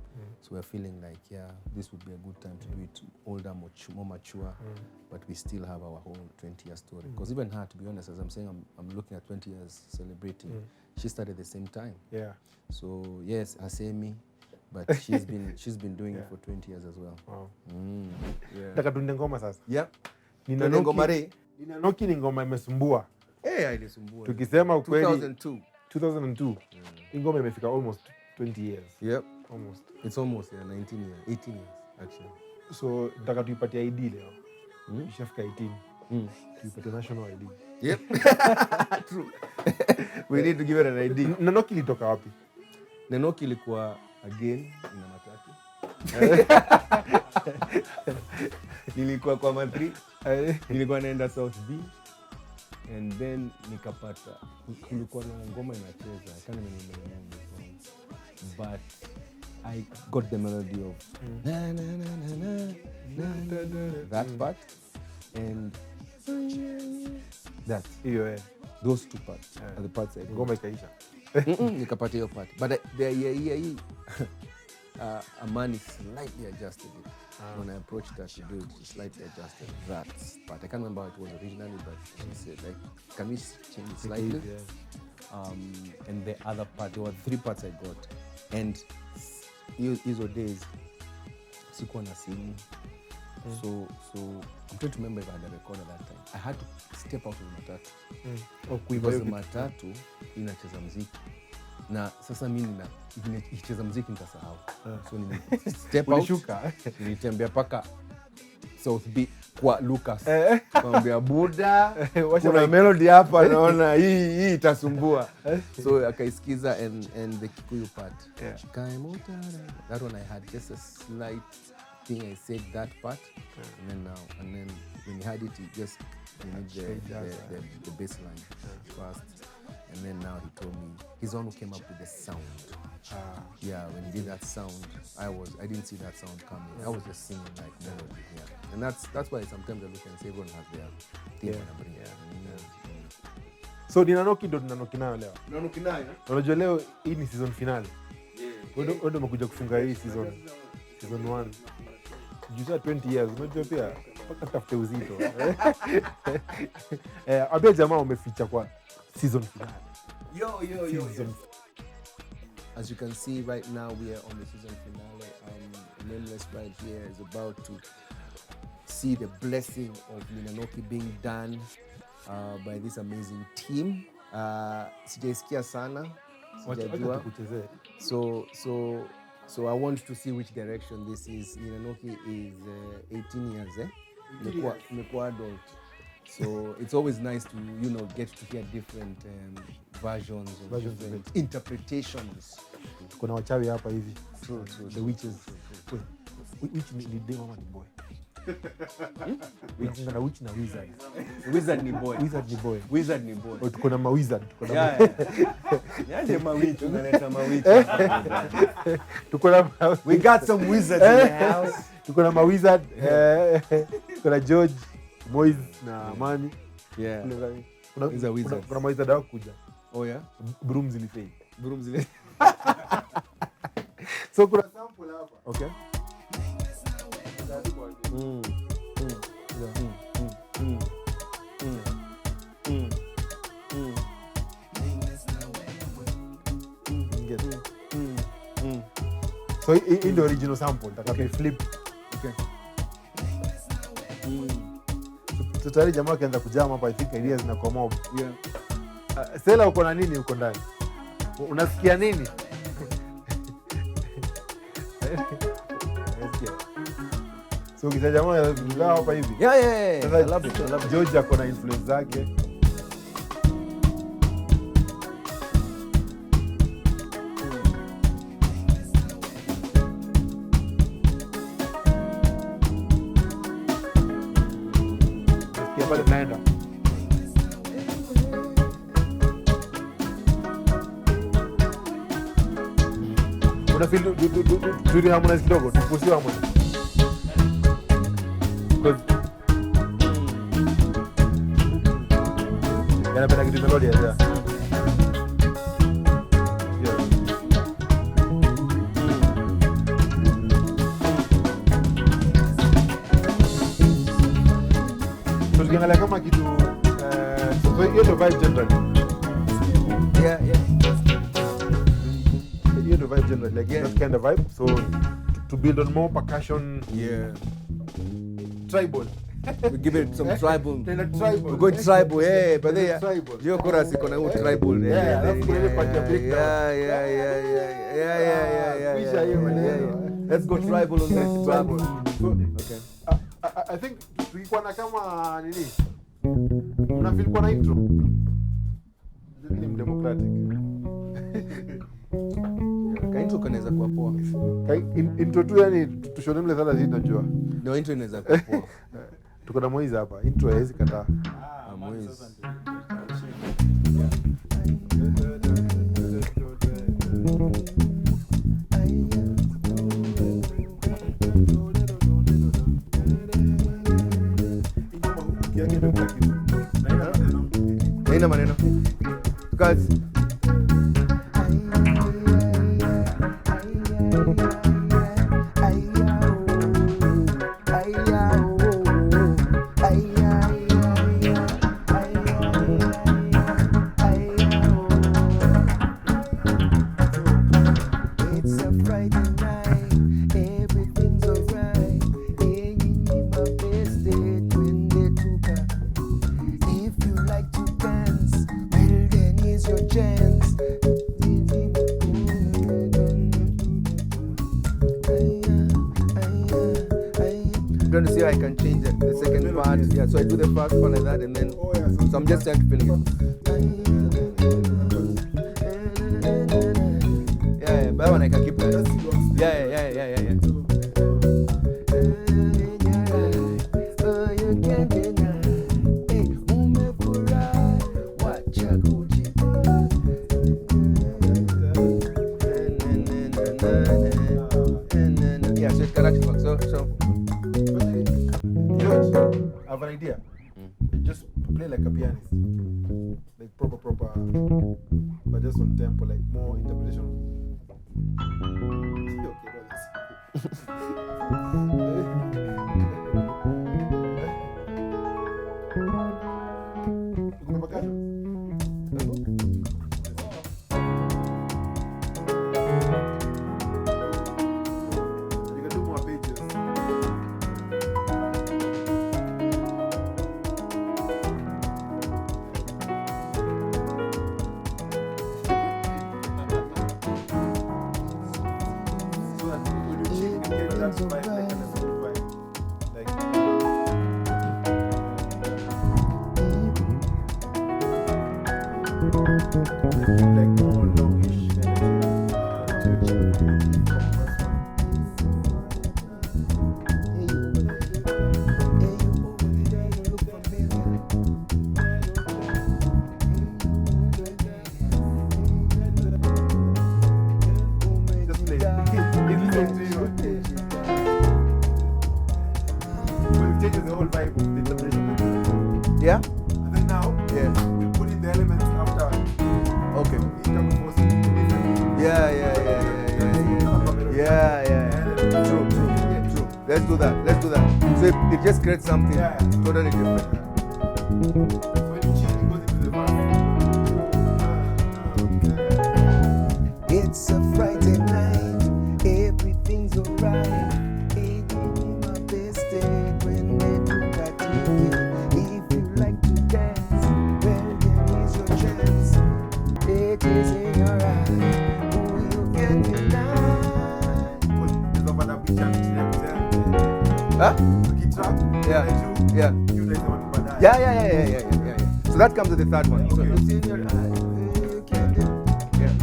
Speaker 1: So we're feeling like this would be a good time to do it older, more mature, but we still have our whole 20-year story. Because even her, to be honest, as I'm saying, I'm looking at 20 years celebrating. She started at the same time. So yes, Asemi, but she's been doing it for 20 years as well.
Speaker 2: Wow. Nataka tunde ngoma sasa. Ninanoki ni ngoma imesumbua.
Speaker 1: Ilisumbua.
Speaker 2: Tukisema ukweli
Speaker 1: 2002.
Speaker 2: Ngoma imefika almost 20 years. Almost.
Speaker 1: It's almost 19 years, 18 years actually.
Speaker 2: So nataka tuipatie ID leo. Ishafika 18. Tuipatie national ID.
Speaker 1: True. We need to give it an ID.
Speaker 2: Nanoki ilitoka wapi?
Speaker 1: Nanoki ilikuwa again ina matatu. Nilikuwa kwa Madrid, nilikuwa naenda South B, and then nikapata kulikuwa na ngoma inacheza, I can't remember the name of the song, but I got the melody of na na na na na na, that part, and that those two parts are the parts I
Speaker 2: Ngoma ikaisha.
Speaker 1: nikapata hiyo part, but the Amani slightly adjusted it. When I approached her to do it, she slightly adjusted that part. I can't remember how it was originally, but she said, like, can we change it slightly? And the other part, there were 3 parts I got. And hizo days, sikuwa na simu. So I'm trying to remember if I had a record at that time. I had to step out of the matatu. Because the matatu inacheza mziki. Na sasa mimi nikicheza mziki nitasahau. So ni step out. Nilitembea paka South B kwa Lucas. Kwambia Buda, kuna melody hapa naona hii itasumbua. So akaisikiza and the Kikuyu part. That one I had just a slight thing. I said that part and then when you had it, you just need the bass line first. And then now he told me he's the one who came up with the sound. Yeah, when he did that sound, I didn't see that sound coming. I was just singing like melody. Yeah, and that's why sometimes I look and say everyone has their thing and bring it.
Speaker 2: So Ninanoki ndo tunanoki nayo leo.
Speaker 1: Tunanoki nayo.
Speaker 2: Unajua leo hii ni season finale. Wewe ndo umekuja kufunga hii season 1. Jusa 20 years, unajua pia mpaka tafute uzito. Abia jamaa umeficha kwa season finale.
Speaker 1: Yo. As you can see right now, we are on the season finale. Nameless right here is about to see the blessing of Ninanoki being done by this amazing team. Sijaisikia sana, sijajua. So I want to see which direction this is. Ninanoki is 18 years, Mekuwa adult. So it's always nice to, get to hear different versions of different interpretations.
Speaker 2: Kuna wachawi hapa hivi.
Speaker 1: True.
Speaker 2: The witches. Which ni demo ama ni boy? Kuna witch na wizard.
Speaker 1: Wizard ni boy. Wizard ni boy.
Speaker 2: Tuko na ma wizard.
Speaker 1: Yaje ma witch, unaleta ma witch.
Speaker 2: We
Speaker 1: got some wizards in the house.
Speaker 2: Tuko na ma wizard. Tuko na George, Moise na Amani.
Speaker 1: Yeah.
Speaker 2: Kuna ma wizard wao kuja.
Speaker 1: Oh yeah.
Speaker 2: Broom zilifei. So kuna sample hapa.
Speaker 1: Okay.
Speaker 2: So in the original sample, okay. Flip.
Speaker 1: Okay.
Speaker 2: So tayari jamaa kaanza kujama hapa, I think ideas na kwa mob.
Speaker 1: Yeah.
Speaker 2: Sela uko na nini uko ndani? Unasikia nini? So ukija jamaa ngao hapa hivi.
Speaker 1: Yeah. I love it.
Speaker 2: George ako na influence zake. Nasikia pale naenda. Una feel do harmonize kidogo, tupusie harmonize. Yanapenda kitu melody ya. So tukiangalia kama kitu so hiyo ndo vibe generally.
Speaker 1: Yeah.
Speaker 2: Hiyo ndo vibe generally, like that kind of vibe. So to build on more percussion.
Speaker 1: Yeah.
Speaker 2: Tribal.
Speaker 1: We give it some tribal.
Speaker 2: Tribal.
Speaker 1: We're going tribal, yeah. But there,
Speaker 2: Tribal.
Speaker 1: your chorus is gonna go tribal.
Speaker 2: Yeah, that's gonna be part of breakdown.
Speaker 1: Yeah. Let's go tribal on this tribal. Okay.
Speaker 2: I think tulikuwa na kama nini? Unafeel kwa na intro. Ni democratic.
Speaker 1: Ka intro So kanaweza kuwa poa.
Speaker 2: Intro tu yani tushone Nameless hata sisi tunajua.
Speaker 1: No, intro inaweza kuwa poa.
Speaker 2: Tuko na Moiz hapa. Intro haiwezi kataa.
Speaker 1: Moiz. Haina maneno. Guys. Trying to see how I can change the second part. Yeah, so I do the first part like that, and then so I'm just trying to feel it. Yeah, but one I can keep that. Yeah. Yeah, so it can actually work. So
Speaker 2: I have an idea. Just play like a pianist. Like proper, but just on tempo, like more interpretation. You can do more pages. Like more longish just play. It listens to you. So it changes the whole vibe of the interpretation.
Speaker 1: yeah.
Speaker 2: And then now,
Speaker 1: Yeah.
Speaker 2: you put in the elements after.
Speaker 1: Okay.
Speaker 2: It can force it to be different.
Speaker 1: Yeah. True. Yeah, true. Let's do that. So it just creates something
Speaker 2: Yeah.
Speaker 1: totally different.
Speaker 2: So when you change, it goes into the verse.
Speaker 5: It's a Friday night, everything's alright. Eating my best day when they do that to you. If you like to dance, well then is your chance. It is in your eye, who you can deny.
Speaker 2: There's over that picture,
Speaker 1: Huh?
Speaker 2: the track,
Speaker 1: Yeah.
Speaker 2: and
Speaker 1: Yeah.
Speaker 2: you like the one over there.
Speaker 1: Yeah. So that comes with the third one. So
Speaker 2: Okay.
Speaker 1: it's in your eye.
Speaker 5: Who you can deny.
Speaker 1: Yeah.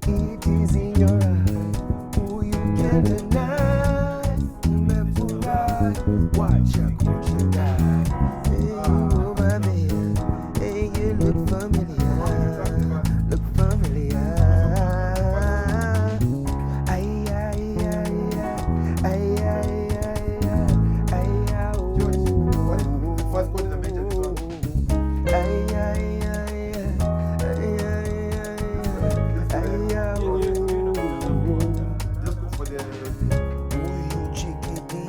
Speaker 5: It is in your eye, who you can deny. Umefurahi, wacha kujidai. Hey, you over there, hey, you look familiar, look familiar. Ay,
Speaker 2: The first chord is a major song. Just go for the
Speaker 5: Huyu chikidi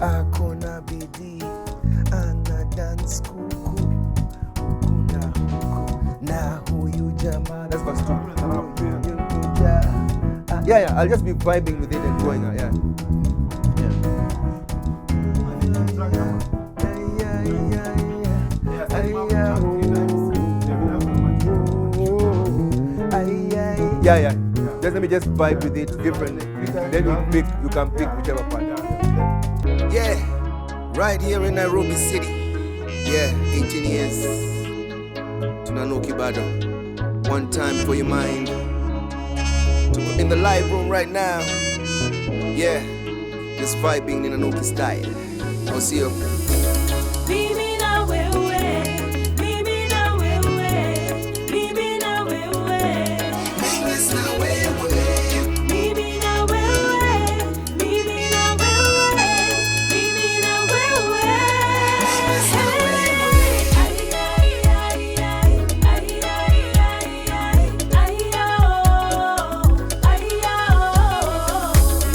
Speaker 5: akona bidii, ana dance kuku huku na huku, na huyu jamaa
Speaker 1: That's verse 2.
Speaker 5: huyu kuja.
Speaker 1: Yeah. I'll just be vibing with it and going. Yeah. Yeah. Just let me just vibe with it differently. Then you can pick whichever part.
Speaker 5: Yeah, right here in Nairobi City. Yeah, 18 years. Tunanuki bado. One time for your mind. in the live room right now. Yeah, just vibing in an Oki style. I'll see you.
Speaker 6: Mimi na wewe, mimi na wewe, mimi na wewe. Mimi na wewe, mimi na wewe, mimi na wewe, mimi na wewe.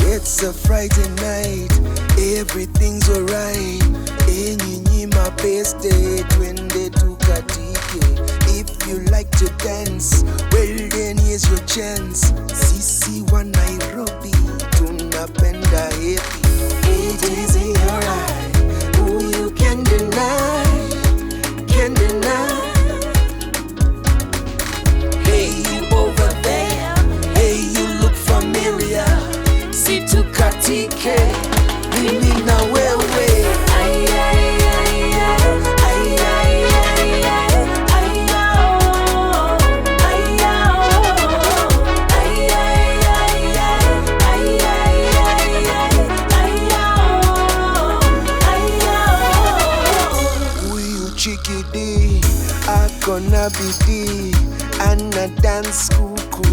Speaker 5: It's a Friday night, everything's alright. Enyinyi mapeste, twende tukatike. If you like to dance, well then here's your chance. Sisi wa Nairobi, tunapenda happy. It is in your eye, who you can deny, can deny. Hey you over there, hey you look familiar. Situ katike, mimi na wewe. Huyu chikidi akona bidii, ana dance huku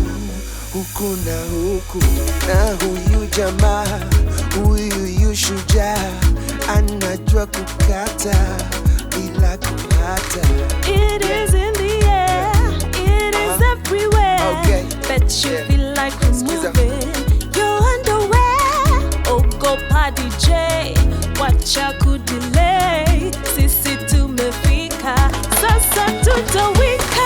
Speaker 5: na huku, na huyu jamaa, huyu shujaa, anajua kukata bila kuhata.
Speaker 6: It is in the air, it is everywhere.
Speaker 5: Okay.
Speaker 6: Bet you
Speaker 5: Yeah.
Speaker 6: feel like removing your underwear. Ogopa DJ, wacha kudelay. Sisi tumefika, sasa tutawika.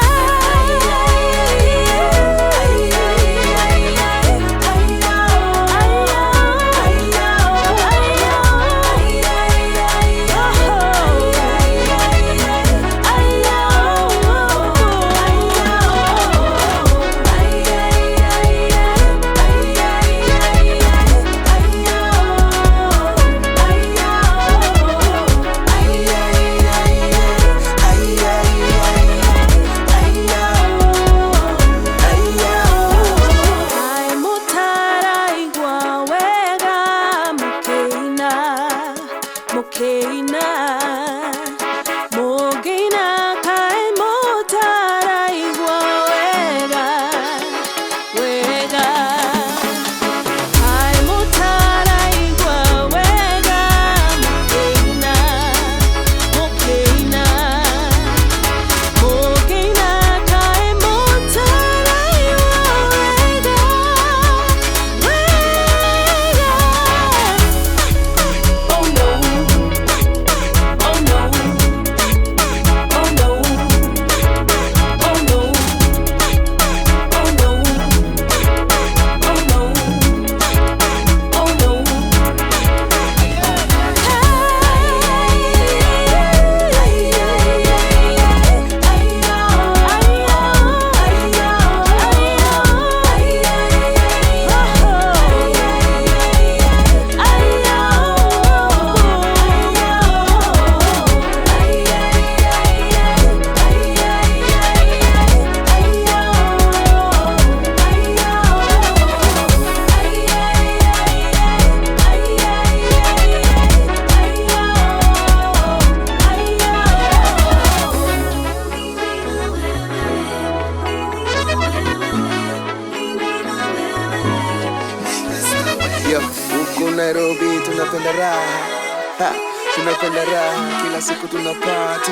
Speaker 5: Nairobi tunapenda raha, tunapenda raha, kila siku tunapata.